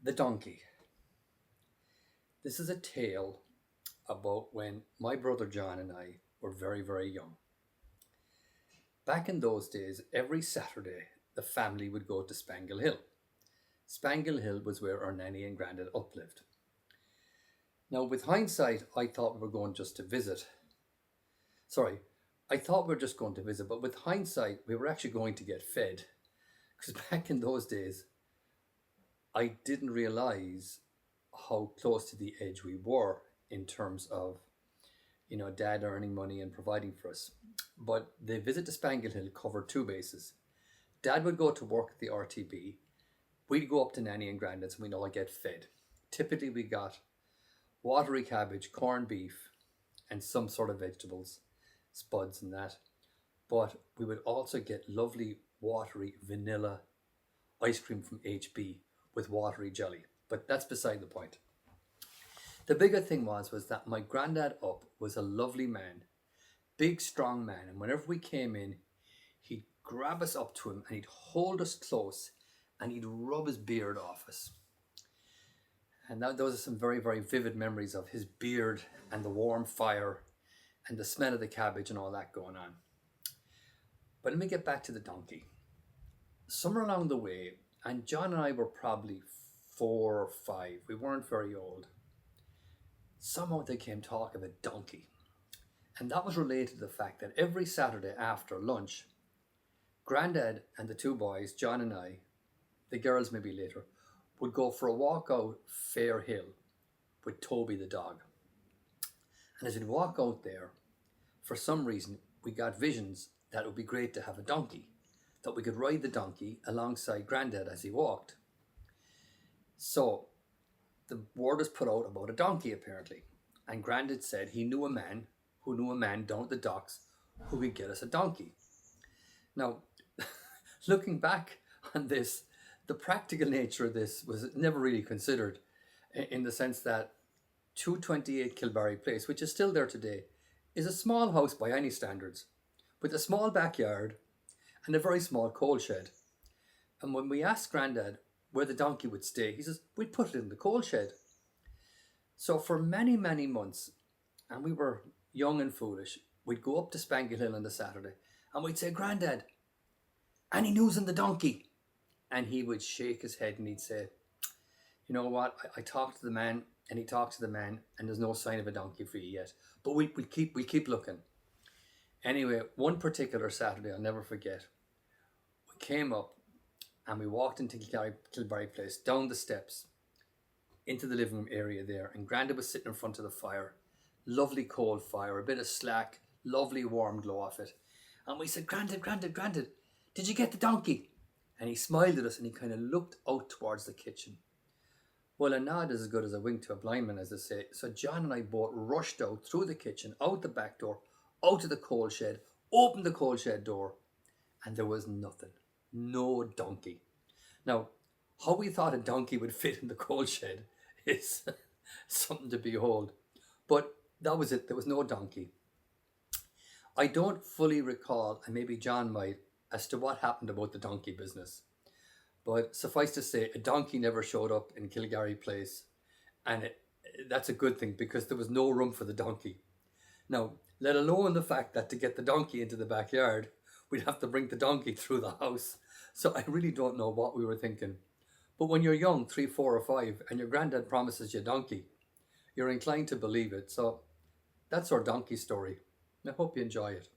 The donkey. This is a tale about when my brother John and I were very, very young. Back in those days, every Saturday, the family would go to Spangle Hill. Spangle Hill was where our nanny and granddad uplived. Now, with hindsight, I thought we were going just to visit. Sorry, I thought we were just going to visit, but with hindsight, we were actually going to get fed. Because back in those days, I didn't realize how close to the edge we were in terms of, dad earning money and providing for us. But the visit to Spangle Hill covered two bases. Dad would go to work at the RTB. We'd go up to Nanny and Grandad's and we'd all get fed. Typically, we got watery cabbage, corned beef, and some sort of vegetables, spuds and that. But we would also get lovely, watery vanilla ice cream from HB with watery jelly. But that's beside the point. The bigger thing was that my granddad up was a lovely man, big strong man, and whenever we came in, he'd grab us up to him and he'd hold us close and he'd rub his beard off us. And those are some very, very vivid memories of his beard and the warm fire and the smell of the cabbage and all that going on. But let me get back to the donkey. Somewhere along the way, and John and I were probably 4 or 5, we weren't very old. Somehow they came talk of a donkey. And that was related to the fact that every Saturday after lunch, Grandad and the two boys, John and I, the girls maybe later, would go for a walk out Fair Hill with Toby the dog. And as we'd walk out there, for some reason, we got visions that it would be great to have a donkey, that we could ride the donkey alongside Grandad as he walked. So the word was put out about a donkey apparently. And Grandad said he knew a man who knew a man down at the docks who could get us a donkey. Now, looking back on this, the practical nature of this was never really considered in the sense that 228 Kilbarry Place, which is still there today, is a small house by any standards, with a small backyard and a very small coal shed. And when we asked Grandad where the donkey would stay, he says, we'd put it in the coal shed. So for many, many months, and we were young and foolish, we'd go up to Spangle Hill on the Saturday and we'd say, Grandad, any news on the donkey? And he would shake his head and he'd say, you know what, I talked to the man and he talked to the man and there's no sign of a donkey for you yet. But we'll keep looking. Anyway, one particular Saturday, I'll never forget, we came up and we walked into Kilbarry Place, down the steps, into the living room area there, and Grandad was sitting in front of the fire, lovely coal fire, a bit of slack, lovely warm glow off it. And we said, Grandad, did you get the donkey? And he smiled at us and he kind of looked out towards the kitchen. Well, a nod is as good as a wink to a blind man, as they say. So John and I both rushed out through the kitchen, out the back door, out to the coal shed, opened the coal shed door, and there was nothing. No donkey. Now, how we thought a donkey would fit in the coal shed is something to behold. But that was it. There was no donkey. I don't fully recall, and maybe John might, as to what happened about the donkey business. But suffice to say, a donkey never showed up in Kilgarry Place. And that's a good thing because there was no room for the donkey. Now, let alone the fact that to get the donkey into the backyard, we'd have to bring the donkey through the house. So I really don't know what we were thinking. But when you're young, 3, 4 or 5, and your granddad promises you a donkey, you're inclined to believe it. So that's our donkey story. I hope you enjoy it.